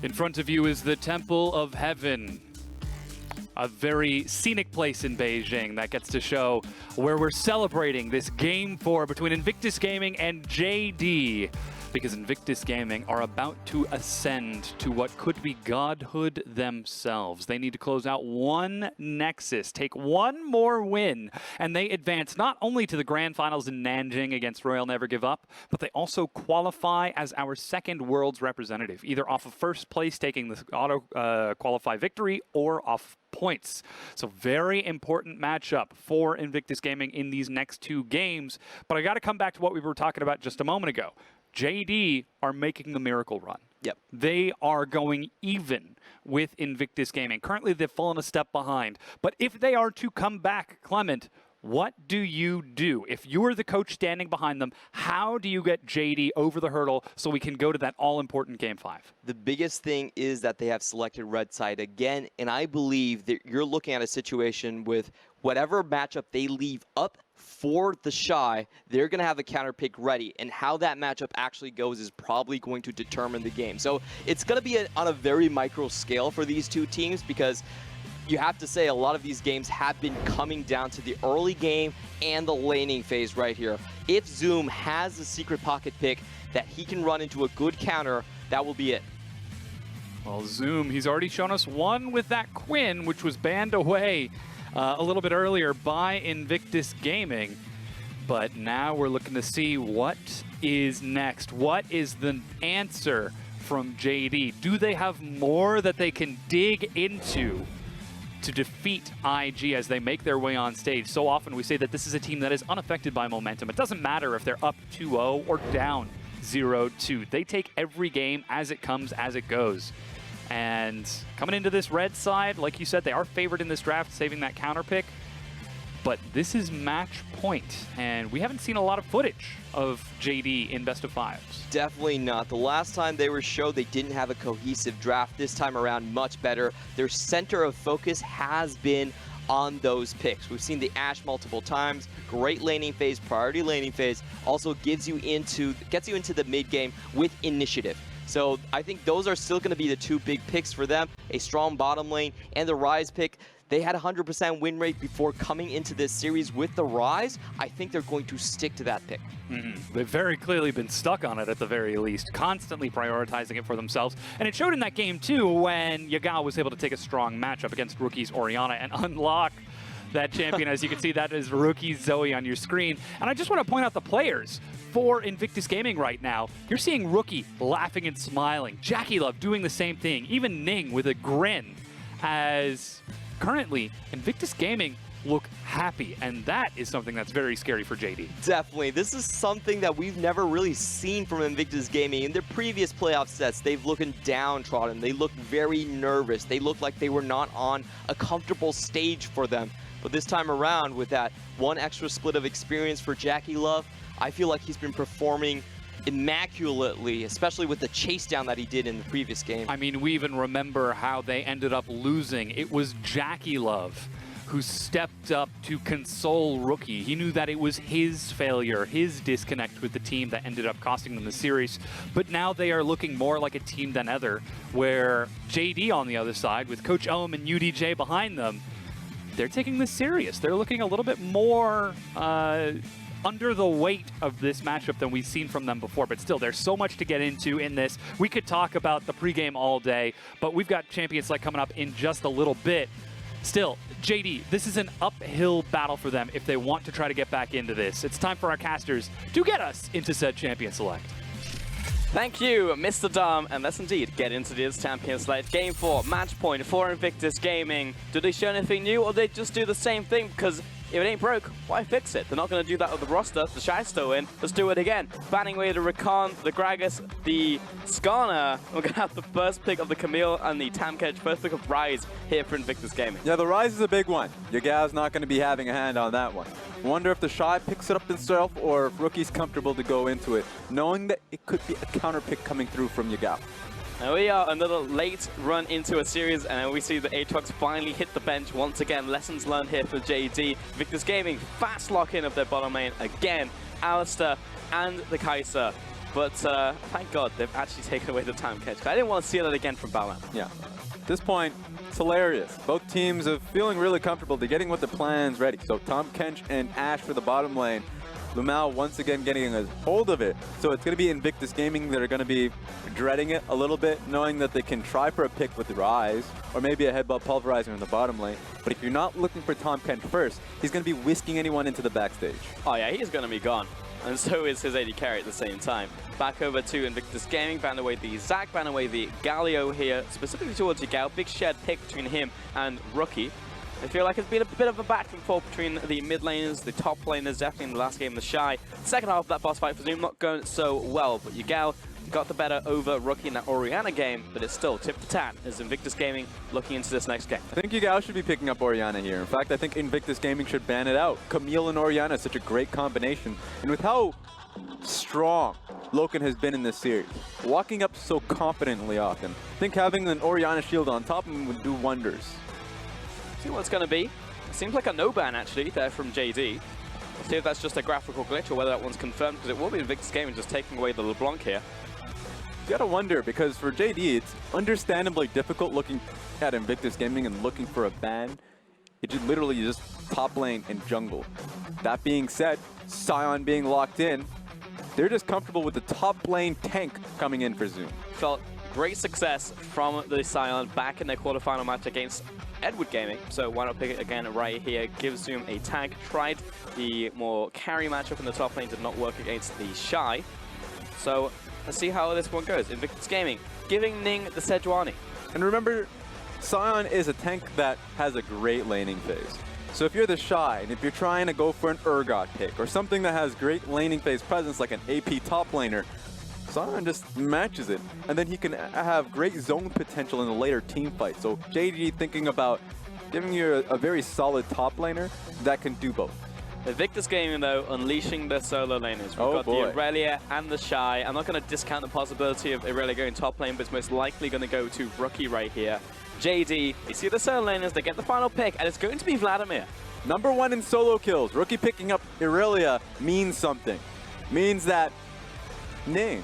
In front of you is the Temple of Heaven, a very scenic place in Beijing that gets to show where we're celebrating this Game 4 between Invictus Gaming and JD, because Invictus Gaming are about to ascend to what could be godhood themselves. They need to close out one Nexus, take one more win, and they advance not only to the Grand Finals in Nanjing against Royal Never Give Up, but they also qualify as our second Worlds representative, either off of first place taking the auto-qualify victory or off points. So very important matchup for Invictus Gaming in these next two games. But I got to come back to what we were talking about just a moment ago. JD are making the miracle run. Yep. They are going even with Invictus Gaming. Currently, they've fallen a step behind. But if they are to come back, Clement, what do you do? If you're the coach standing behind them, how do you get JD over the hurdle so we can go to that all-important Game 5? The biggest thing is that they have selected red side again, and I believe that you're looking at a situation with whatever matchup they leave up for the Shy, they're going to have a counter pick ready, and how that matchup actually goes is probably going to determine the game. So it's going to be on a very micro scale for these two teams, because you have to say a lot of these games have been coming down to the early game and the laning phase right here. If Zoom has a secret pocket pick that he can run into a good counter, that will be it. Well, Zoom, he's already shown us one with that Quinn, which was banned away a little bit earlier by Invictus Gaming. But now we're looking to see what is next. What is the answer from JD? Do they have more that they can dig into to defeat IG as they make their way on stage? So often we say that this is a team that is unaffected by momentum. It doesn't matter if they're up 2-0 or down 0-2. They take every game as it comes, as it goes. And coming into this red side, like you said, they are favored in this draft, saving that counter pick. But this is match point, and we haven't seen a lot of footage of JD in best of fives. Definitely not. The last time they were showed, they didn't have a cohesive draft. This time around, much better. Their center of focus has been on those picks. We've seen the Ashe multiple times. Great laning phase, priority laning phase. Also gets you into the mid game with initiative. So I think those are still going to be the two big picks for them. A strong bottom lane and the Rise pick. They had a 100% win rate before coming into this series with the Rise. I think they're going to stick to that pick. They've very clearly been stuck on it at the very least, constantly prioritizing it for themselves. And it showed in that game too when Yagao was able to take a strong matchup against rookies Orianna and unlock that champion. As you can see, that is rookie Zoe on your screen. And I just want to point out the players for Invictus Gaming right now. You're seeing Rookie laughing and smiling. Jackie Love doing the same thing. Even Ning with a grin, as currently Invictus Gaming look happy, and that is something that's very scary for JD. Definitely. This is something that we've never really seen from Invictus Gaming. In their previous playoff sets, they've looked downtrodden. They looked very nervous. They looked like they were not on a comfortable stage for them. But this time around, with that one extra split of experience for Jackie Love, I feel like he's been performing immaculately, especially with the chase down that he did in the previous game. I mean, we even remember how they ended up losing. It was Jackie Love who stepped up to console Rookie. He knew that it was his failure, his disconnect with the team that ended up costing them the series. But now they are looking more like a team than ever, where JD on the other side, with Coach Ohm and UDJ behind them, they're taking this serious. They're looking a little bit more under the weight of this matchup than we've seen from them before. But still, there's so much to get into in this. We could talk about the pregame all day, but we've got Champions Select coming up in just a little bit. Still, JD, this is an uphill battle for them if they want to try to get back into this. It's time for our casters to get us into said Champion Select. Thank you, Mr. Dom, and let's indeed get into this Champions Select. Game 4, match point for Invictus Gaming. Do they show anything new, or they just do the same thing? Because if it ain't broke, why fix it? They're not going to do that with the roster. The Shy's still in. Let's do it again. Banning away the Rakan, the Gragas, the Skarner. We're going to have the first pick of the Camille and the Tamkech. First pick of Rise here for Invictus Gaming. Yeah, the Rise is a big one. Yagao's not going to be having a hand on that one. Wonder if the Shy picks it up himself or if Rookie's comfortable to go into it, knowing that it could be a counter pick coming through from Yagao. Now we are another late run into a series, and we see the Aatrox finally hit the bench once again. Lessons learned here for JD. Invictus Gaming fast lock in of their bottom lane again. Alistair and the Kai'Sa But thank God they've actually taken away the time catch. I didn't want to see that again from Balan. Yeah. At this point, it's hilarious. Both teams are feeling really comfortable. They're getting what their plans ready. So Tom Kench and Ash for the bottom lane. Lumao once again getting a hold of it. So it's going to be Invictus Gaming that are going to be dreading it a little bit, knowing that they can try for a pick with Rise, or maybe a headbutt pulverizer in the bottom lane. But if you're not looking for Tom Kench first, he's going to be whisking anyone into the backstage. Oh yeah, he's going to be gone. And so is his AD carry at the same time. Back over to Invictus Gaming, ban away the Zac, ban away the Galio here, specifically towards Yagao. Big shared pick between him and Rookie. I feel like it's been a bit of a back and forth between the mid laners, the top laners, definitely in the last game, the Shy. Second half of that boss fight for Zoom not going so well, but Yagao got the better over Rookie in that Orianna game, but it's still tip for tat as Invictus Gaming looking into this next game. I think Yagao should be picking up Orianna here. In fact, I think Invictus Gaming should ban it out. Camille and Orianna is such a great combination. And with how strong Loken has been in this series, walking up so confidently often, I think having an Orianna shield on top of him would do wonders. See what it's going to be. Seems like a no ban actually there from JD. Let's see if that's just a graphical glitch or whether that one's confirmed, because it will be Invictus Gaming just taking away the LeBlanc here. You gotta wonder, because for JD, it's understandably difficult looking at Invictus Gaming and looking for a ban. It just literally just top lane and jungle. That being said, Sion being locked in, they're just comfortable with the top lane tank coming in for Zoom. Felt great success from the Sion back in their quarterfinal match against Edward Gaming, so why not pick it again right here? Give Zoom a tank. Tried the more carry matchup in the top lane, did not work against the Shy. So let's see how this one goes. Invictus Gaming giving Ning the Sejuani. And remember, Sion is a tank that has a great laning phase. So if you're the Shy, and if you're trying to go for an Urgot pick, or something that has great laning phase presence like an AP top laner, Sion just matches it, and then he can have great zone potential in the later team fight. So JDG thinking about giving you a very solid top laner that can do both. Invictus Gaming, though, unleashing the solo laners. We've got the Aurelia and the Shy. I'm not going to discount the possibility of Aurelia going top lane, but it's most likely going to go to Rookie right here. JD, you see the solo laners, they get the final pick, and it's going to be Vladimir. #1 in solo kills. Rookie picking up Aurelia means something. Means that Ning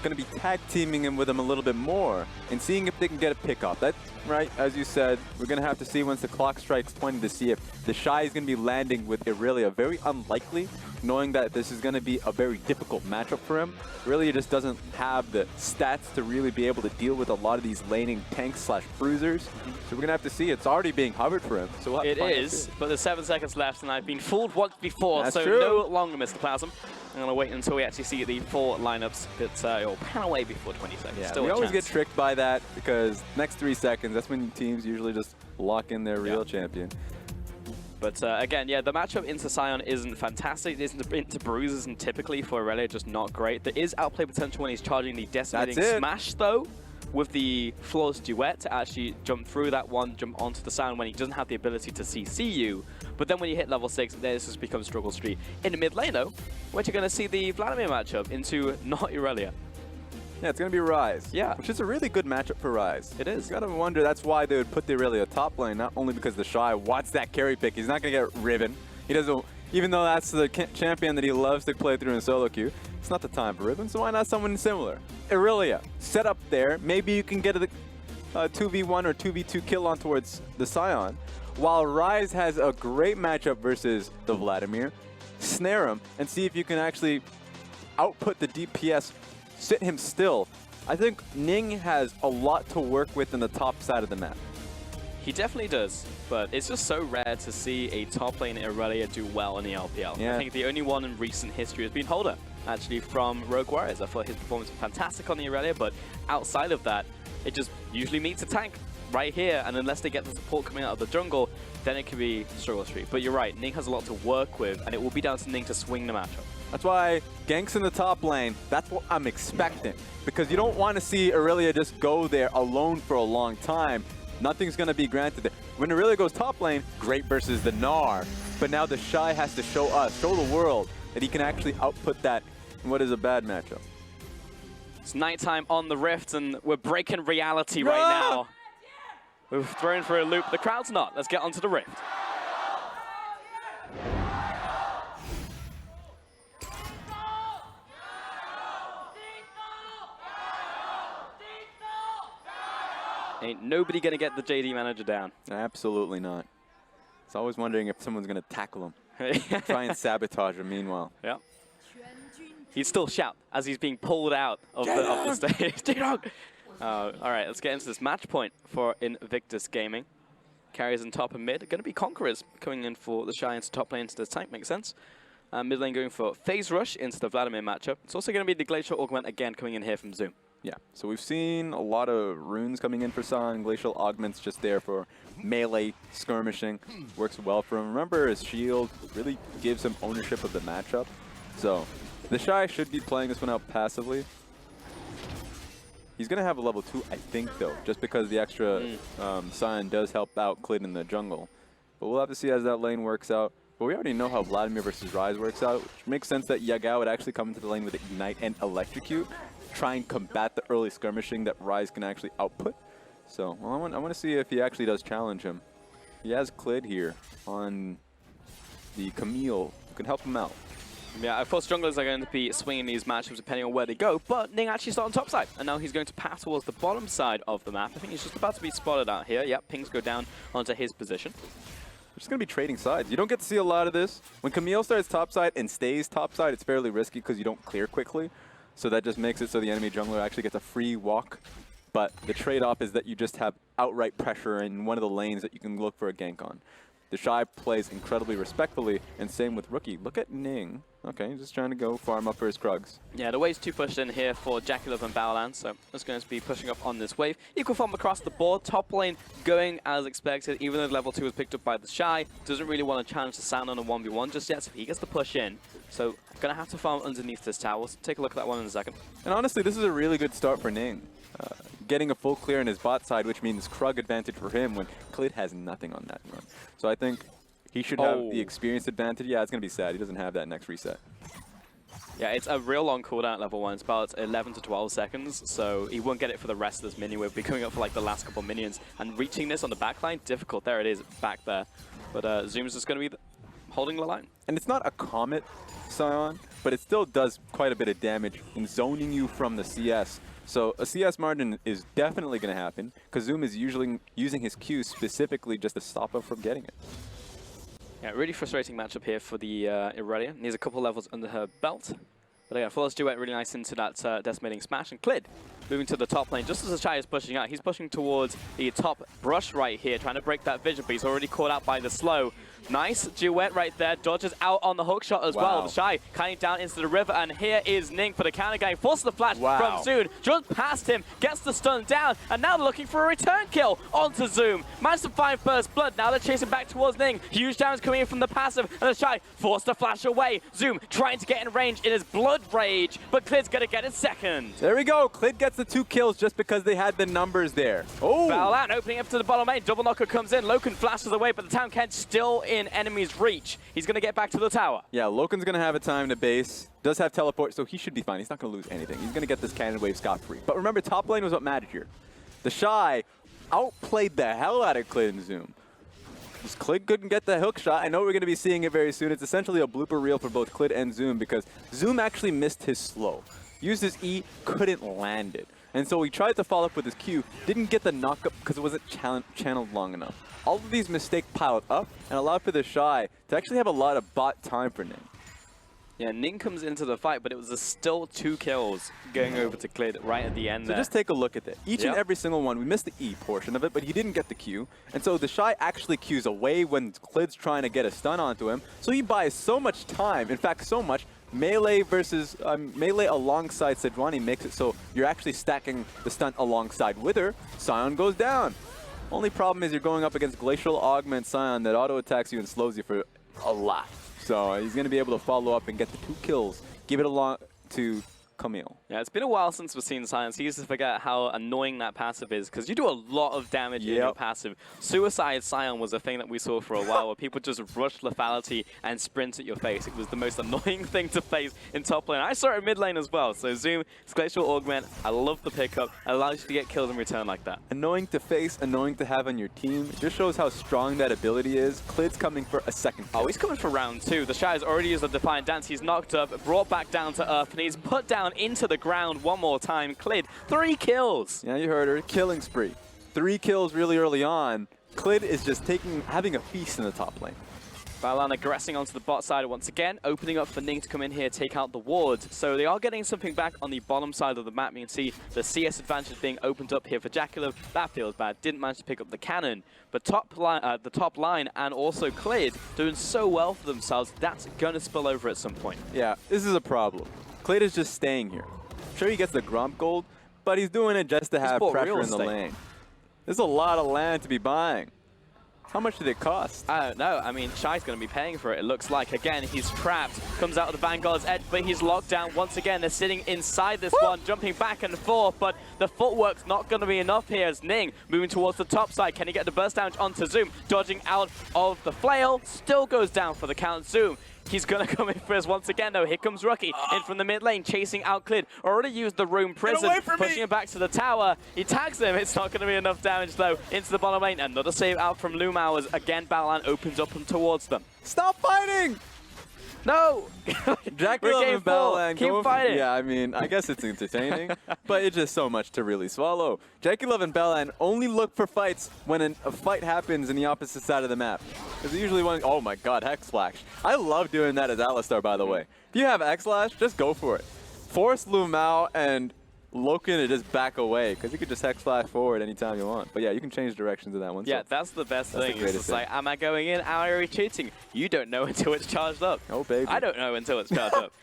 going to be tag teaming him with him a little bit more and seeing if they can get a pick up. That's right, as you said, we're going to have to see once the clock strikes 20 to see if the Shy is going to be landing with Aurelia. Very unlikely, knowing that this is going to be a very difficult matchup for him. Aurelia just doesn't have the stats to really be able to deal with a lot of these laning tanks / bruisers. So we're going to have to see. It's already being hovered for him. So we'll have to find out. But there's 7 seconds left, and I've been fooled once before, That's so true. no longer, Mr. Plasm. I'm going to wait until we actually see the 4 lineups that will pan away before 20 seconds. Yeah, Still we a always chance. get tricked by that because next 3 seconds, that's when teams usually just lock in their real champion. But again, yeah, the matchup into Sion isn't fantastic. Into Bruise isn't typically for Aurelia just not great. There is outplay potential when he's charging the Decimating Smash, though, with the Flawless Duet to actually jump through that one, jump onto the Sion when he doesn't have the ability to CC you. But then when you hit level 6, this just becomes Struggle Street. In the mid lane, though, we're going to see the Vladimir matchup into not Aurelia. Yeah, it's going to be Rise. Yeah. Which is a really good matchup for Rise. It is. You got to wonder, that's why they would put the Aurelia top lane, not only because the Shy wants that carry pick. He's not going to get Riven. He doesn't, even though that's the champion that he loves to play through in solo queue, it's not the time for Riven, so why not someone similar? Aurelia, set up there. Maybe you can get a 2v1 or 2v2 kill on towards the Sion, while Rise has a great matchup versus the Vladimir. Snare him and see if you can actually output the DPS, sit him still. I think Ning has a lot to work with in the top side of the map. He definitely does, but it's just so rare to see a top lane Aurelia do well in the LPL. Yeah. I think the only one in recent history has been Holder, actually from Rogue Warriors. I thought his performance was fantastic on the Aurelia, but outside of that, it just usually meets a tank right here, and unless they get the support coming out of the jungle, then it could be Struggle Street. But you're right, Ning has a lot to work with, and it will be down to Ning to swing the matchup. That's why ganks in the top lane, that's what I'm expecting. Because you don't want to see Aurelia just go there alone for a long time. Nothing's going to be granted there. When Aurelia goes top lane, great versus the Gnar. But now the Shy has to show us, show the world, that he can actually output that in what is a bad matchup. It's nighttime on the Rift, and we're breaking reality right now. We're thrown for a loop. The crowd's not. Let's get onto the Rift. Ain't nobody gonna get the JD manager down. Absolutely not. It's always wondering if someone's going to tackle him. Try and sabotage him meanwhile. Yeah. He'd still shout as he's being pulled out of the stage. J-Dog! All right, let's get into this match point for Invictus Gaming. Carries in top and mid. Going to be Conquerors coming in for the Shy into top lane into this tank. Makes sense. Mid lane going for Phase Rush into the Vladimir matchup. It's also going to be the Glacial Augment again coming in here from Zoom. Yeah, so we've seen a lot of runes coming in for Sion. Glacial Augment's just there for melee skirmishing. Works well for him. Remember, his shield really gives him ownership of the matchup. So the Shy should be playing this one out passively. He's going to have a level 2, I think, though, just because the extra Sion does help out Clid in the jungle. But we'll have to see as that lane works out. But we already know how Vladimir versus Ryze works out, which makes sense that Yagao would actually come into the lane with Ignite and Electrocute, try and combat the early skirmishing that Ryze can actually output. So well, I want to see if he actually does challenge him. He has Clid here on the Camille, who can help him out. Yeah, I thought junglers are going to be swinging these matchups depending on where they go, but Ning actually started on top side, and now he's going to pass towards the bottom side of the map. I think he's just about to be spotted out here. Yep, pings go down onto his position. We're just going to be trading sides. You don't get to see a lot of this. When Camille starts top side and stays top side, it's fairly risky because you don't clear quickly. So that just makes it so the enemy jungler actually gets a free walk. But the trade-off is that you just have outright pressure in one of the lanes that you can look for a gank on. The Shy plays incredibly respectfully, and same with Rookie. Look at Ning. Okay, he's just trying to go farm up for his Krugs. Yeah, the wave's too pushed in here for Jaculov and Baolan, so it's going to be pushing up on this wave. Equal farm across the board. Top lane going as expected, even though level 2 was picked up by the Shy. Doesn't really want to challenge the Sound on a 1v1 just yet, so he gets the push in. So going to have to farm underneath this tower. We'll take a look at that one in a second. And honestly, this is a really good start for Ning. Getting a full clear in his bot side, which means Krug advantage for him when Clid has nothing on that run. So I think he should have the experience advantage. Yeah, it's going to be sad. He doesn't have that next reset. Yeah, it's a real long cooldown at level 1. It's about 11 to 12 seconds, so he won't get it for the rest of this mini wave. We'll be coming up for like the last couple minions, and reaching this on the backline, difficult. There it is, back there. But Zoom's just going to be holding the line. And it's not a Comet Sion, but it still does quite a bit of damage in zoning you from the CS. So a CS margin is definitely going to happen, because Zoom is usually using his Q specifically just to stop him from getting it. Yeah, really frustrating matchup here for the Irelia. Needs a couple levels under her belt. But again, Flawless Duet really nice into that decimating smash. And Clid moving to the top lane just as the Shy is pushing out. He's pushing towards the top brush right here, trying to break that vision, but he's already caught out by the slow. Nice duet right there. Dodges out on the hook shot as well. The Shy cutting down into the river, and here is Ning for the counter gang. Forces the flash from Zoom. Just past him, gets the stun down, and now they're looking for a return kill onto Zoom. Managed to find first blood. Now they're chasing back towards Ning. Huge damage coming in from the passive, and the Shy forced the flash away. Zoom trying to get in range in his blood rage, but Clid's gonna get it second. There we go. Clid gets the 2 kills just because they had the numbers there. Oh! Baolan opening up to the bottom lane. Double knocker comes in. Loken flashes away, but the Town Kent's still in enemy's reach. He's going to get back to the tower. Yeah, Loken's going to have a time to base. Does have teleport, so he should be fine. He's not going to lose anything. He's going to get this cannon wave scot-free. But remember, top lane was what mattered here. The Shy outplayed the hell out of Clid and Zoom. Just Clid couldn't get the hook shot. I know we're going to be seeing it very soon. It's essentially a blooper reel for both Clid and Zoom because Zoom actually missed his slow. Used his E, couldn't land it. And so he tried to follow up with his Q, didn't get the knockup because it wasn't channeled long enough. All of these mistakes piled up and allowed for the Shy to actually have a lot of bot time for Ning. Yeah, Ning comes into the fight, but it was still 2 kills going over to Clid right at the end there. So just take a look at it. Each and every single one, we missed the E portion of it, but he didn't get the Q. And so the Shy actually Qs away when Clid's trying to get a stun onto him. So he buys so much time, in fact so much, melee versus melee alongside Sejuani makes it so you're actually stacking the stun alongside with her. Sion goes down. Only problem is you're going up against Glacial Augment Sion that auto-attacks you and slows you for a lot. So he's going to be able to follow up and get the 2 kills. Give it along to Camille. Yeah, it's been a while since we've seen Sion. He used to forget how annoying that passive is because you do a lot of damage in your passive. Suicide Sion was a thing that we saw for a while where people just rush lethality and sprint at your face. It was the most annoying thing to face in top lane. I saw it in mid lane as well. So Zoom, Glacial Augment, I love the pickup. It allows you to get kills in return like that. Annoying to face, annoying to have on your team. It just shows how strong that ability is. Clid's coming for a second kill. Oh, he's coming for round 2. The Shy has already used the Defiant Dance. He's knocked up, brought back down to earth, and he's put down into the ground one more time. Clid, 3 kills. Yeah, you heard her. Killing spree. 3 kills really early on, Clid is just having a feast in the top lane. Balan aggressing onto the bot side once again, opening up for Ning to come in here, take out the wards. So they are getting something back on the bottom side of the map. You can see the CS advantage being opened up here for JDG. That feels bad. Didn't manage to pick up the cannon. But the top line and also Clid doing so well for themselves, that's going to spill over at some point. Yeah, this is a problem. Clid is just staying here. Sure, he gets the Gromp gold, but he's doing it just to have pressure in the lane. There's a lot of land to be buying. How much did it cost? I don't know. I mean, Shai's going to be paying for it, it looks like. Again, he's trapped. Comes out of the Vanguard's edge, but he's locked down once again. They're sitting inside this one, jumping back and forth, but the footwork's not going to be enough here as Ning moving towards the top side. Can he get the burst damage onto Zoom? Dodging out of the flail. Still goes down for the count. Zoom. He's going to come in first once again, though. Here comes Rookie in from the mid lane, chasing out Clid. Already used the Room Prison, pushing him back to the tower. He tags him. It's not going to be enough damage, though, into the bottom lane. Another save out from Lumao as, again, Balan opens up and towards them. Stop fighting! No! JDG and Balan keep fighting. Yeah, I mean, I guess it's entertaining, but it's just so much to really swallow. JDG and Balan only look for fights when a fight happens in the opposite side of the map. Because usually one, oh my god, Hex Flash. I love doing that as Alistar, by the way. If you have X Flash, just go for it. Force Lumao and Loken to just back away, because you could just Hex Flash forward anytime you want. But yeah, you can change directions of that one. Yeah, so that's the best thing. It's just like, am I going in? Am I retreating? You don't know until it's charged up. Oh, baby. I don't know until it's charged up.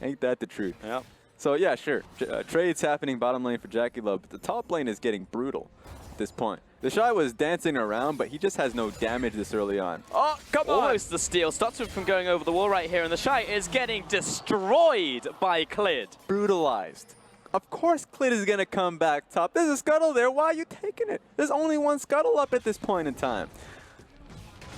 Ain't that the truth? Yeah. So yeah, sure. Trades happening bottom lane for JDG, but the top lane is getting brutal at this point. The Shy was dancing around, but he just has no damage this early on. Oh, come on! Almost the steal. Stops him from going over the wall right here, and the Shy is getting destroyed by Clid. Brutalized. Of course Clid is going to come back top. There's a scuttle there. Why are you taking it? There's only one scuttle up at this point in time.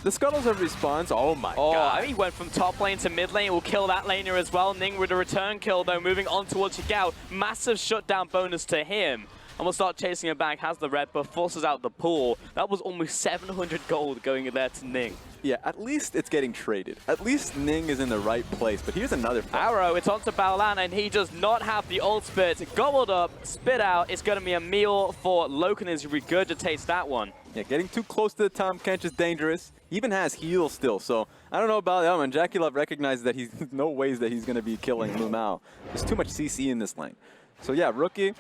The scuttles have respawns. Oh my god. He went from top lane to mid lane. Will kill that laner as well. Ning with a return kill, though, moving on towards Yagao. Massive shutdown bonus to him. And we'll start chasing him back. Has the red buff, forces out the pool. That was almost 700 gold going in there to Ning. Yeah, at least it's getting traded. At least Ning is in the right place. But here's another fight. Arrow, it's onto Balan, and he does not have the ult spit. Gobbled up, spit out. It's going to be a meal for Loken as he regurgitates that one. Yeah, getting too close to the Tom Kench is dangerous. He even has heal still, so I don't know about that one. JDG recognizes that he's no ways that he's going to be killing Lumao. There's too much CC in this lane. So yeah, Rookie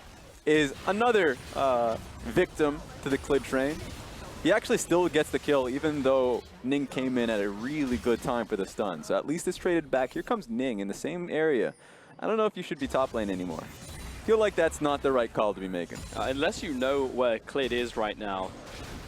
is another victim to the Clid train. He actually still gets the kill, even though Ning came in at a really good time for the stun. So at least it's traded back. Here comes Ning in the same area. I don't know if you should be top lane anymore. I feel like that's not the right call to be making. Unless you know where Clid is right now,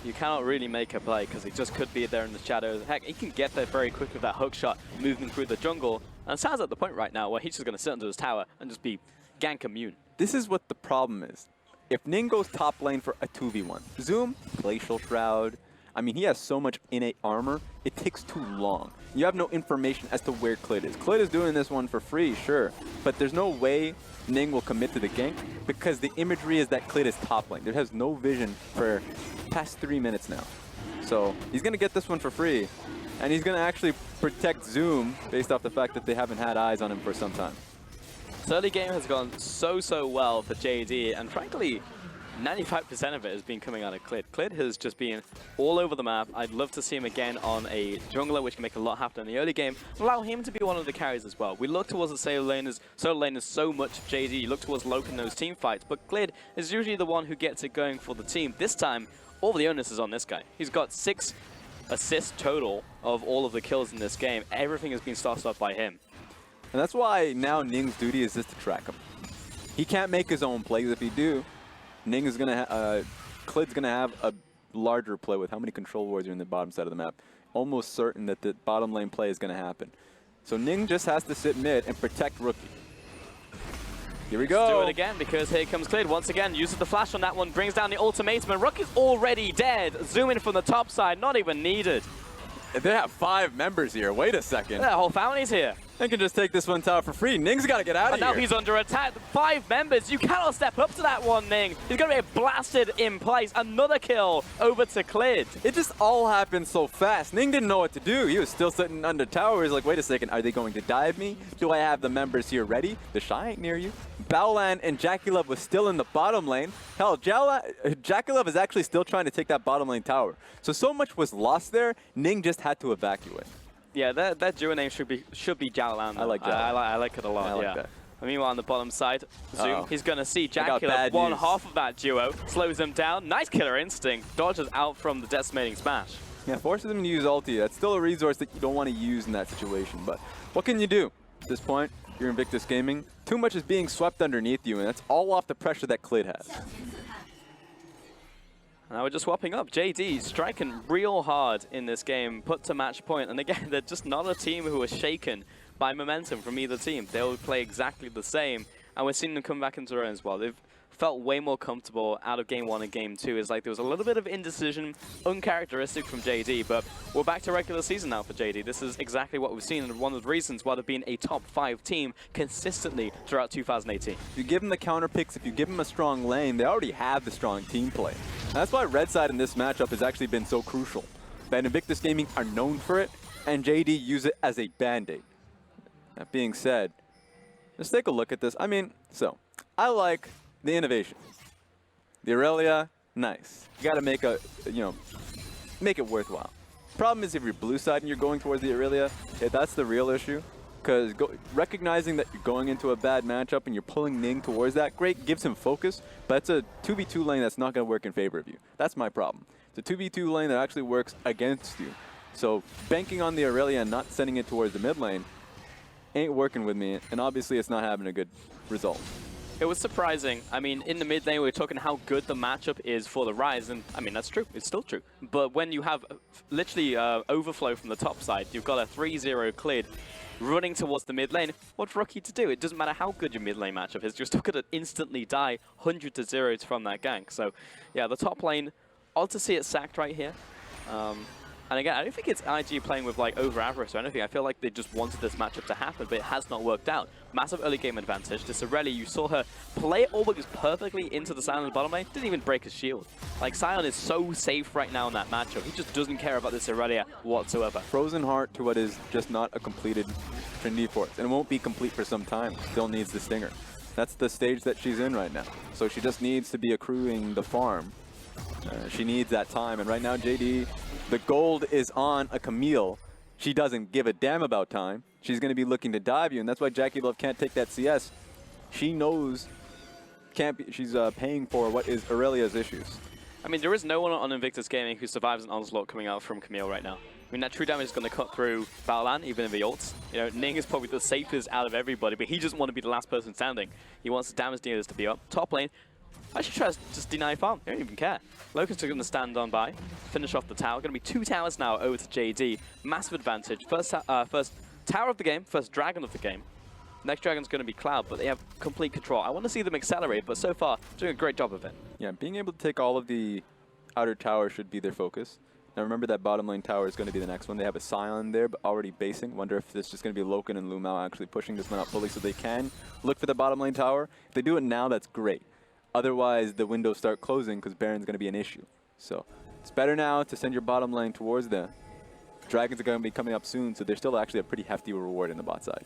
you cannot really make a play, because he just could be there in the shadows. Heck, he can get there very quick with that hook shot, moving through the jungle. And Sal's at the point right now where he's just going to sit under his tower and just be gank immune. This is what the problem is. If Ning goes top lane for a 2v1, Zoom, Glacial Shroud, I mean, he has so much innate armor, it takes too long. You have no information as to where Clid is. Clid is doing this one for free, sure, but there's no way Ning will commit to the gank because the imagery is that Clid is top lane. There has no vision for past 3 minutes now. So he's going to get this one for free, and he's going to actually protect Zoom based off the fact that they haven't had eyes on him for some time. This early game has gone so well for JD, and frankly, 95% of it has been coming out of Clid. Clid has just been all over the map. I'd love to see him again on a jungler, which can make a lot happen in the early game. Allow him to be one of the carries as well. We look towards the solo laners so much of JD. You look towards Loken in those team fights, but Clid is usually the one who gets it going for the team. This time, all the onus is on this guy. He's got 6 assists total of all of the kills in this game. Everything has been started off by him. And that's why now Ning's duty is just to track him. He can't make his own plays. If he do, Ning is gonna Clid's gonna have a larger play with how many control wards are in the bottom side of the map. Almost certain that the bottom lane play is gonna happen. So Ning just has to sit mid and protect Rookie. Here we go. Let's do it again, because here comes Clid. Once again, uses the flash on that one, brings down the ultimatum, and Rookie's already dead. Zoom in from the top side, not even needed. They have 5 members here. Wait a second. The whole family's here. They can just take this one tower for free. Ning's got to get out of here. here. Now he's under attack. 5 members. You cannot step up to that one, Ning. He's going to be blasted in place. Another kill over to Clid. It just all happened so fast. Ning didn't know what to do. He was still sitting under tower. He's like, wait a second. Are they going to dive me? Do I have the members here ready? The Shy ain't near you. Baolan and JackieLove was still in the bottom lane. Hell, JackieLove is actually still trying to take that bottom lane tower. So much was lost there, Ning just had to evacuate. Yeah, that duo name should be Jaolan. I like that. I like it a lot, I like yeah. that. And meanwhile, on the bottom side, Zoom, he's going to see got JackieLove, bad one news. half of that duo, slows him down. Nice killer instinct, dodges out from the decimating smash. Yeah, forces him to use ulti. That's still a resource that you don't want to use in that situation. But what can you do? At this point, you're Invictus Gaming. Too much is being swept underneath you, and that's all off the pressure that Clid has. Now we're just swapping up. JD striking real hard in this game, put to match point. And again, they're just not a team who are shaken by momentum from either team. They'll play exactly the same. And we're seeing them come back into their own as well. They've felt way more comfortable out of game 1 and game 2. It's like there was a little bit of indecision, uncharacteristic from JD, but we're back to regular season now for JD. This is exactly what we've seen, and one of the reasons why they've been a top 5 team consistently throughout 2018. If you give them the counter picks, if you give them a strong lane, they already have the strong team play. And that's why Red Side in this matchup has actually been so crucial. That Invictus Gaming are known for it, and JD use it as a band-aid. That being said, let's take a look at this. I mean, so, I like the innovation. The Aurelia, nice. You gotta make make it worthwhile. Problem is if you're blue side and you're going towards the Aurelia, that's the real issue. Because recognizing that you're going into a bad matchup and you're pulling Ning towards that, great, gives him focus, but it's a 2v2 lane that's not gonna work in favor of you. That's my problem. It's a 2v2 lane that actually works against you. So banking on the Aurelia and not sending it towards the mid lane ain't working with me, and obviously it's not having a good result. It was surprising. I mean, in the mid lane, we were talking how good the matchup is for the Rise, and I mean, that's true. It's still true. But when you have literally overflow from the top side, you've got a 3-0 Clid running towards the mid lane. What's Rookie to do? It doesn't matter how good your mid lane matchup is. You're still going to instantly die 100-0 from that gank. So, yeah, the top lane, odd to see it sacked right here. And again, I don't think it's IG playing with like over average or anything. I feel like they just wanted this matchup to happen, but it has not worked out. Massive early game advantage. This Aurelia, you saw her play it all but perfectly into the Sion bottom lane. Didn't even break his shield. Like, Sion is so safe right now in that matchup. He just doesn't care about this Aurelia whatsoever. Frozen Heart to what is just not a completed Trinity Force, and it won't be complete for some time. Still needs the Stinger. That's the stage that she's in right now. So she just needs to be accruing the farm. She needs that time, and right now JD, the gold is on a Camille. She doesn't give a damn about time. She's going to be looking to dive you, and that's why JackieLove can't take that CS. She knows she's paying for what is Aurelia's issues. I mean, there is no one on Invictus Gaming who survives an onslaught coming out from Camille right now. I mean, that true damage is going to cut through Baolan, even in the ults. You know, Ning is probably the safest out of everybody, but he doesn't want to be the last person standing. He wants the damage dealers to be up. Top lane, I should try to just deny farm. They don't even care. Locusts are going to stand on by, finish off the tower. Going to be 2 towers now over to JD. Massive advantage. First tower of the game, first dragon of the game. Next dragon's going to be Cloud, but they have complete control. I want to see them accelerate, but so far, doing a great job of it. Yeah, being able to take all of the outer towers should be their focus. Now remember that bottom lane tower is going to be the next one. They have a Scion there, but already basing. Wonder if this is just going to be Loken and Lumao actually pushing this one out fully so they can look for the bottom lane tower. If they do it now, that's great. Otherwise, the windows start closing because Baron's going to be an issue. So it's better now to send your bottom lane towards them. Dragons are going to be coming up soon, so there's still actually a pretty hefty reward in the bot side.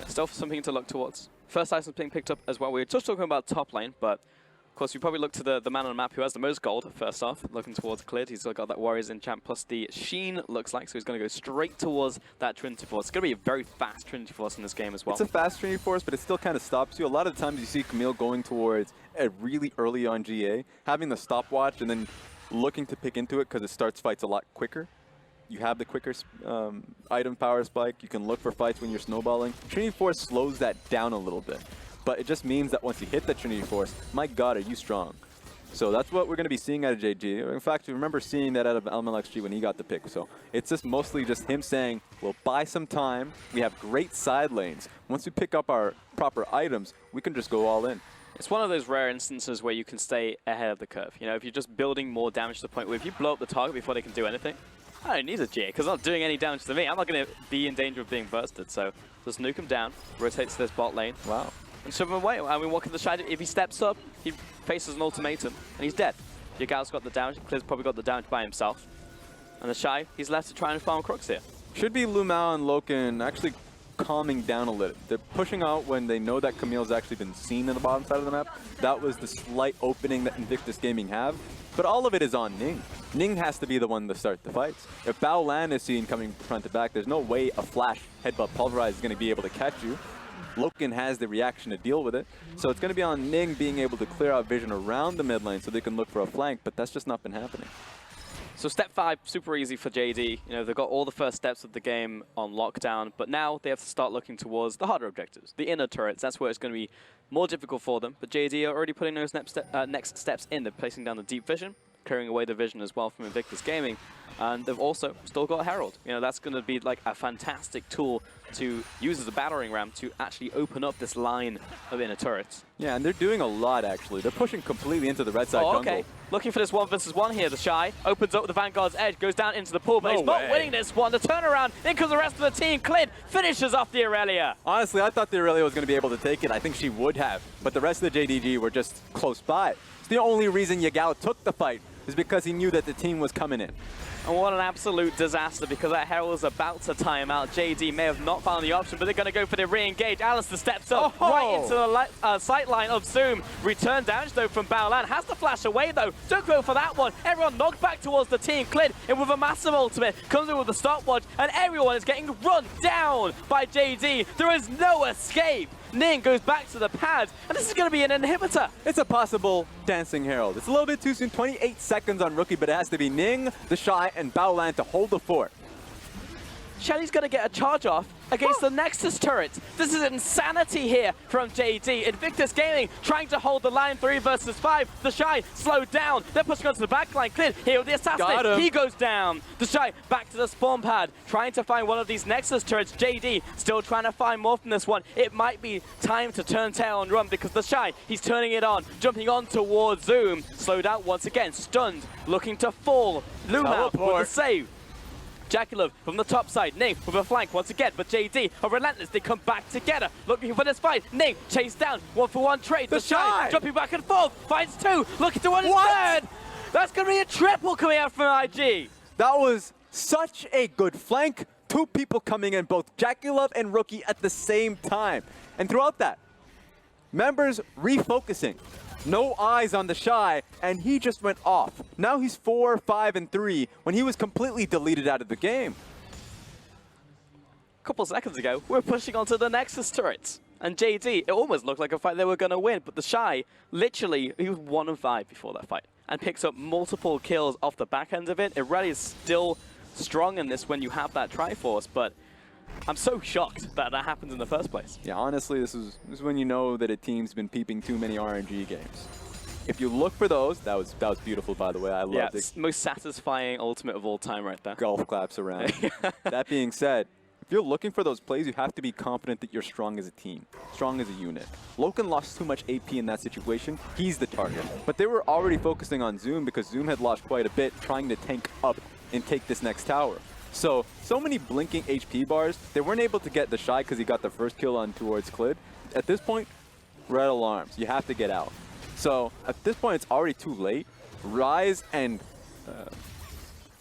Still something to look towards. First items being picked up as well. We were just talking about top lane, but of course, we probably look to the man on the map who has the most gold, first off, looking towards Clid. He's got that Warriors enchant plus the Sheen, looks like, so he's going to go straight towards that Trinity Force. It's going to be a very fast Trinity Force in this game as well. It's a fast Trinity Force, but it still kind of stops you. A lot of the times you see Camille going towards a really early on GA, having the stopwatch and then looking to pick into it because it starts fights a lot quicker. You have the quicker item power spike. You can look for fights when you're snowballing. Trinity Force slows that down a little bit. But it just means that once you hit the Trinity Force, my God, are you strong. So that's what we're going to be seeing out of JG. In fact, we remember seeing that out of LMLXG when he got the pick. So it's just mostly just him saying, we'll buy some time. We have great side lanes. Once we pick up our proper items, we can just go all in. It's one of those rare instances where you can stay ahead of the curve. You know, if you're just building more damage to the point where if you blow up the target before they can do anything, I don't need a GA because I'm not doing any damage to me. I'm not going to be in danger of being bursted. So just nuke him down, rotate to this bot lane. Wow. And shove him away. I mean, what can the strategy? If he steps up, he faces an ultimatum, and he's dead. Yagal's got the damage. Clid's probably got the damage by himself. And the Shy, he's left to try and farm Crooks here. Should be Lumao and Loken actually calming down a little. They're pushing out when they know that Camille's actually been seen in the bottom side of the map. That was the slight opening that Invictus Gaming have. But all of it is on Ning. Ning has to be the one to start the fights. If Bao Lan is seen coming front to back, there's no way a flash headbutt pulverize is going to be able to catch you. Loken has the reaction to deal with it. So it's going to be on Ning being able to clear out vision around the mid lane so they can look for a flank, but that's just not been happening. So step 5, super easy for JD. You know, they've got all the first steps of the game on lockdown, but now they have to start looking towards the harder objectives, the inner turrets. That's where it's going to be more difficult for them. But JD are already putting those next steps in. They're placing down the deep vision, clearing away the vision as well from Invictus Gaming. And they've also still got Herald. You know, that's going to be like a fantastic tool to use as a battering ram to actually open up this line of inner turrets. Yeah, and they're doing a lot, actually. They're pushing completely into the red side jungle. Okay. Looking for this 1 versus 1 here. The Shy opens up the Vanguard's edge, goes down into the pool, but he's not winning this one. The turnaround, in comes the rest of the team. Clid finishes off the Aurelia. Honestly, I thought the Aurelia was going to be able to take it. I think she would have, but the rest of the JDG were just close by. It's the only reason Yagao took the fight is because he knew that the team was coming in. And what an absolute disaster, because that Herald is about to time out. JD may have not found the option, but they're going to go for the re-engage. Alistair steps up right into the sight line of Zoom. Return damage, though, from Bao Lan. Has to flash away, though. Don't go for that one. Everyone knocked back towards the team. Clid in with a massive ultimate. Comes in with a stopwatch, and everyone is getting run down by JD. There is no escape. Ning goes back to the pad, and this is going to be an inhibitor. It's a possible Dancing Herald. It's a little bit too soon, 28 seconds on Rookie, but it has to be Ning, the Shy, and Bao Lan to hold the fort. Shelly's going to get a charge off against the Nexus turret. This is insanity here from JD. Invictus Gaming trying to hold the line 3 versus 5. The Shy slowed down. They're pushing onto the backline. Clid here with the assassinate. He goes down. The Shy back to the spawn pad, trying to find one of these Nexus turrets. JD still trying to find more from this one. It might be time to turn tail and run because the Shy, he's turning it on, jumping on towards Zoom. Slowed out once again, stunned, looking to fall. Lumao with the save. Jackalove from the top side, Ning with a flank once again, but JD are relentless. They come back together, looking for this fight. Ning chased down, 1-for-1 trade. The Shy jumping back and forth, finds 2, looking to win his third. That's going to be a triple coming out from IG. That was such a good flank. 2 people coming in, both Jackalove and Rookie at the same time. And throughout that, members refocusing. No eyes on the Shy, and he just went off. Now he's 4, 5, and 3 when he was completely deleted out of the game. A couple seconds ago, we're pushing onto the Nexus turrets. And JD, it almost looked like a fight they were going to win, but the Shy, literally, he was 1 of 5 before that fight and picks up multiple kills off the back end of it. It really is still strong in this when you have that Triforce, but I'm so shocked that that happens in the first place. Yeah, honestly, this is when you know that a team's been peeping too many RNG games. If you look for those, that was beautiful, by the way. I loved it. Most satisfying ultimate of all time right there. Golf claps around. That being said, if you're looking for those plays, you have to be confident that you're strong as a team, strong as a unit. Loken lost too much AP in that situation. He's the target. But they were already focusing on Zoom because Zoom had lost quite a bit trying to tank up and take this next tower. So many blinking HP bars. They weren't able to get the Shy because he got the first kill on towards Clid. At this point, red alarms. You have to get out. So at this point, it's already too late. Ryze and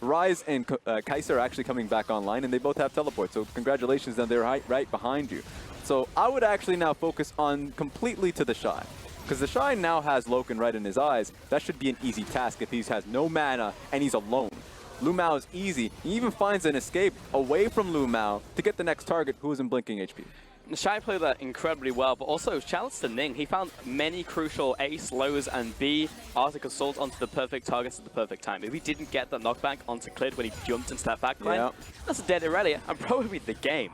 Kai'Sa are actually coming back online, and they both have teleport. So congratulations, and they're right behind you. So I would actually now focus on completely to the Shy. Because the Shy now has Loken right in his eyes. That should be an easy task if he has no mana and he's alone. Lumao is easy. He even finds an escape away from Lumao to get the next target who is in blinking HP. The Shy played that incredibly well, but also shouts to Ning. He found many crucial A slows and B Arctic Assault onto the perfect targets at the perfect time. If he didn't get that knockback onto Clid when he jumped into that backline, that's a dead Aurelia and probably the game.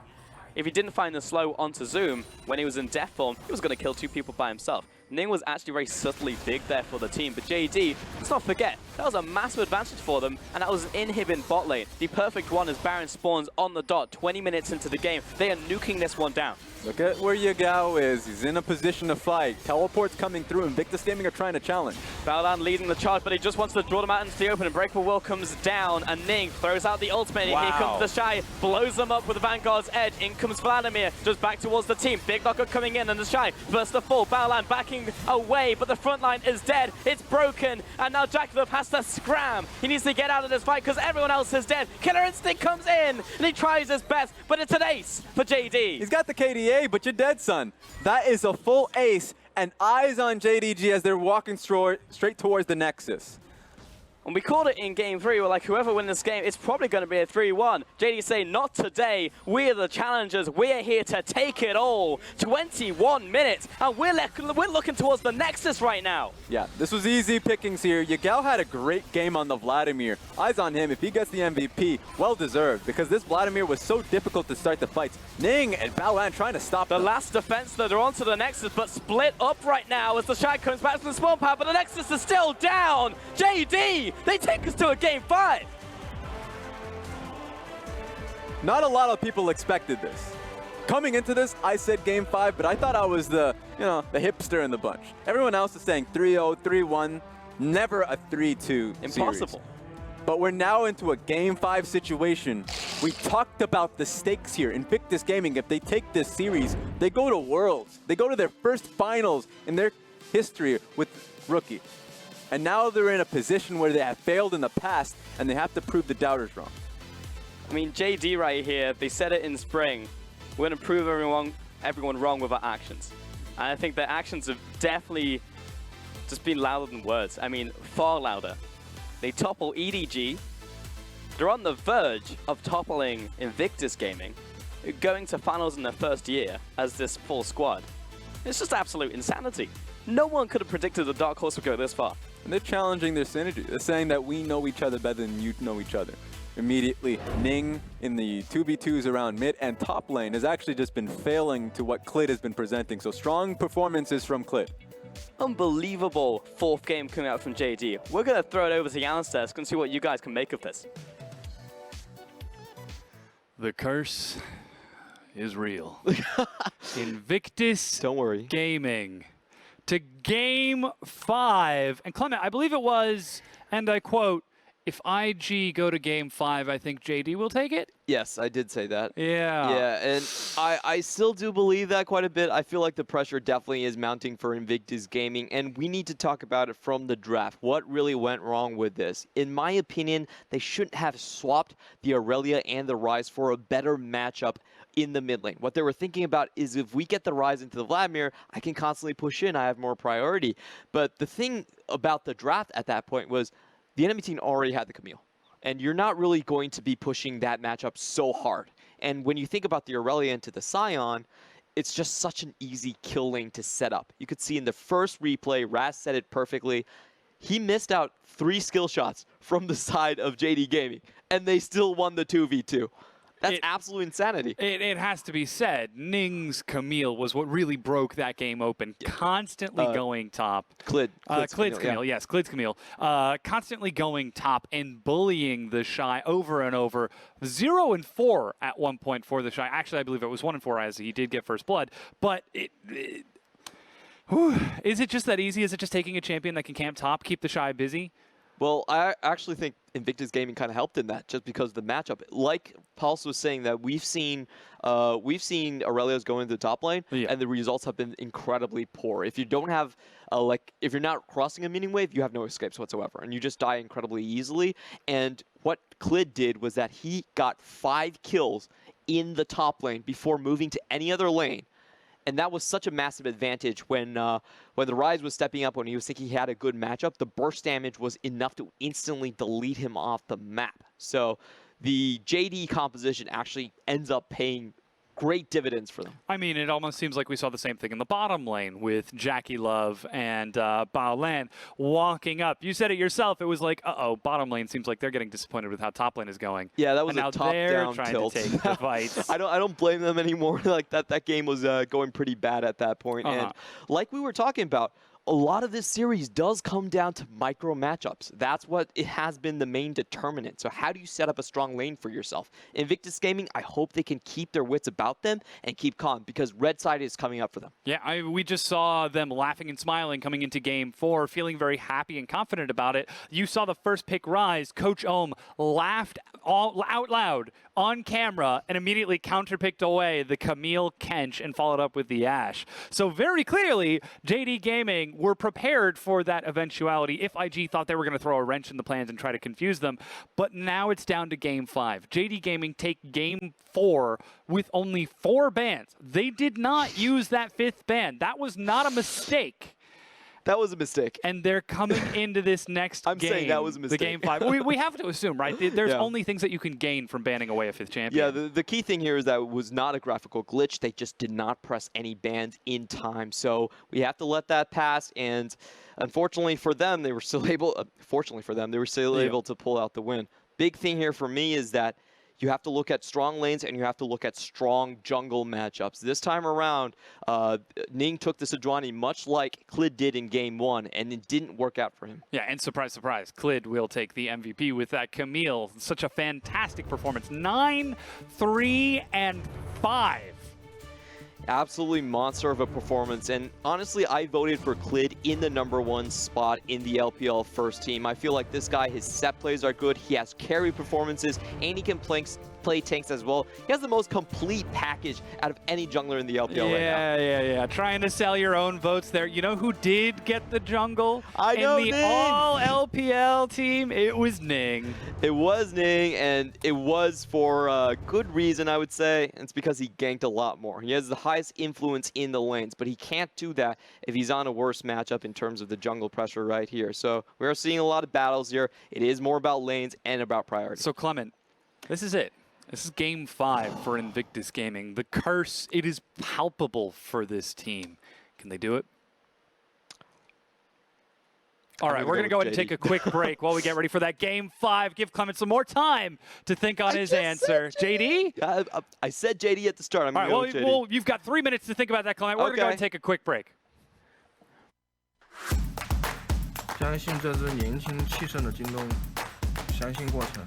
If he didn't find the slow onto Zoom when he was in death form, he was going to kill 2 people by himself. Ning was actually very subtly big there for the team, but JD, let's not forget, that was a massive advantage for them, and that was an inhib in bot lane. The perfect one as Baron spawns on the dot 20 minutes into the game. They are nuking this one down. Look at where Yagao is. He's in a position to fight. Teleport's coming through, and Invictus Gaming are trying to challenge. Bao Lan leading the charge, but he just wants to draw them out into the open, and Breakable Will comes down, and Ning throws out the ultimate. Wow. Here comes the Shy, blows them up with the Vanguard's edge. In comes Vladimir, just back towards the team. Big knocker coming in, and the Shy bursts the fall. Bao Lan backing walking away, but the front line is dead. It's broken, and now JackLove has to scram. He needs to get out of this fight because everyone else is dead. Killer Instinct comes in, and he tries his best, but it's an ace for JD. He's got the KDA, but you're dead, son. That is a full ace, and eyes on JDG as they're walking straight towards the Nexus. And we called it in Game 3, we're like, whoever wins this game, it's probably going to be a 3-1. JD saying, not today. We are the challengers. We are here to take it all. 21 minutes, and we're looking towards the Nexus right now. Yeah, this was easy pickings here. Yagao had a great game on the Vladimir. Eyes on him. If he gets the MVP, well-deserved, because this Vladimir was so difficult to start the fights. Ning and Baolan trying to stop the them. last defense, though, they're onto the Nexus, but split up right now as the Shag comes back from the spawn pad, but the Nexus is still down. JD! They take us to a Game 5. Not a lot of people expected this. Coming into this, I said Game 5, but I thought I was the hipster in the bunch. Everyone else is saying 3-0, 3-1, never a 3-2 Impossible. series. But we're now into a Game 5 situation. We talked about the stakes here. Invictus Gaming, if they take this series, they go to Worlds. They go to their first finals in their history with Rookie. And now they're in a position where they have failed in the past, and they have to prove the doubters wrong. I mean, JD right here, they said it in spring. We're going to prove everyone wrong with our actions. And I think their actions have definitely just been louder than words. I mean, far louder. They topple EDG. They're on the verge of toppling Invictus Gaming, going to finals in their first year as this full squad. It's just absolute insanity. No one could have predicted the Dark Horse would go this far. And they're challenging their synergy. They're saying that we know each other better than you know each other. Immediately, Ning in the 2v2s around mid and top lane has actually just been failing to what Clid has been presenting. So strong performances from Clid. Unbelievable fourth game coming out from JD. We're going to throw it over to Jan's desk and see what you guys can make of this. The curse is real. Invictus Don't worry. Gaming to Game 5. And Clement, I believe it was, and I quote, if IG go to Game 5, I think JD will take it? Yes, I did say that. Yeah. Yeah, and I still do believe that quite a bit. I feel like the pressure definitely is mounting for Invictus Gaming, and we need to talk about it from the draft. What really went wrong with this? In my opinion, they shouldn't have swapped the Aurelia and the Ryze for a better matchup in the mid lane. What they were thinking about is if we get the Ryze into the Vladimir, I can constantly push in, I have more priority. But the thing about the draft at that point was the enemy team already had the Camille. And you're not really going to be pushing that matchup so hard. And when you think about the Aurelia into the Scion, it's just such an easy kill lane to set up. You could see in the first replay, Raz said it perfectly. He missed out 3 skill shots from the side of JD Gaming, and they still won the 2v2. That's absolute insanity. It has to be said, Ning's Camille was what really broke that game open. Constantly going top. Clid's Camille, yes, Clid's Camille. Constantly going top and bullying the Shy over and over. 0-4 at one point for the Shy. Actually, I believe it was 1-4 as he did get first blood. But is it just that easy? Is it just taking a champion that can camp top, keep the Shy busy? Well, I actually think Invictus Gaming kind of helped in that, just because of the matchup. Like Pulse was saying, that we've seen Aurelios go into the top lane, and the results have been incredibly poor. If you don't have, if you're not crossing a meaning wave, you have no escapes whatsoever, and you just die incredibly easily. And what Clid did was that he got 5 kills in the top lane before moving to any other lane. And that was such a massive advantage when the Ryze was stepping up, when he was thinking he had a good matchup. The burst damage was enough to instantly delete him off the map. So the JD composition actually ends up paying great dividends for them. I mean, it almost seems like we saw the same thing in the bottom lane with Jackie Love and Baolan walking up. You said it yourself. It was like, uh-oh, bottom lane seems like they're getting disappointed with how top lane is going. Yeah, that was and a top-down tilt. now they're trying to take the fights. I don't blame them anymore. Like that game was going pretty bad at that point. And like we were talking about, a lot of this series does come down to micro matchups. That's what it has been the main determinant. So how do you set up a strong lane for yourself? Invictus Gaming, I hope they can keep their wits about them and keep calm because red side is coming up for them. Yeah, we just saw them laughing and smiling coming into game 4, feeling very happy and confident about it. You saw the first pick rise. Coach Ohm laughed out loud on camera and immediately counterpicked away the Camille Kench and followed up with the Ashe. So very clearly, JD Gaming were prepared for that eventuality if IG thought they were going to throw a wrench in the plans and try to confuse them. But now it's down to game 5. JD Gaming take game 4 with only 4 bans. They did not use that 5th ban. That was not a mistake. That was a mistake. And they're coming into this next game. I'm saying that was a mistake. The game 5. We have to assume, right? There's only things that you can gain from banning away a 5th champion. Yeah, the key thing here is that it was not a graphical glitch. They just did not press any bans in time. So we have to let that pass. And unfortunately for them, they were still able, able to pull out the win. Big thing here for me is that you have to look at strong lanes and you have to look at strong jungle matchups. This time around, Ning took the Sejuani much like Clid did in game 1, and it didn't work out for him. Yeah, and surprise, surprise, Clid will take the MVP with that Camille. Such a fantastic performance. 9, 3, and 5. Absolutely monster of a performance, and honestly, I voted for Clid in the #1 spot in the LPL first team. I feel like this guy, his set plays are good, he has carry performances, and he can play tanks as well. He has the most complete package out of any jungler in the LPL right now. Yeah. Trying to sell your own votes there. You know who did get the jungle? I know, in the Ning. all LPL team? It was Ning. It was Ning, and it was for a good reason, I would say. It's because he ganked a lot more. He has the highest influence in the lanes, but he can't do that if he's on a worse matchup in terms of the jungle pressure right here. So we are seeing a lot of battles here. It is more about lanes and about priority. So Clement, this is it. This is game 5 for Invictus Gaming. The curse, it is palpable for this team. Can they do it? All right, we're going to go ahead and take a quick break while we get ready for that game 5. Give Clement some more time to think on his answer. JD? I said JD at the start. I'm All right, well, you've got 3 minutes to think about that, Clement. We're going to go ahead and take a quick break. 相信这支年轻气盛的京东，相信过程。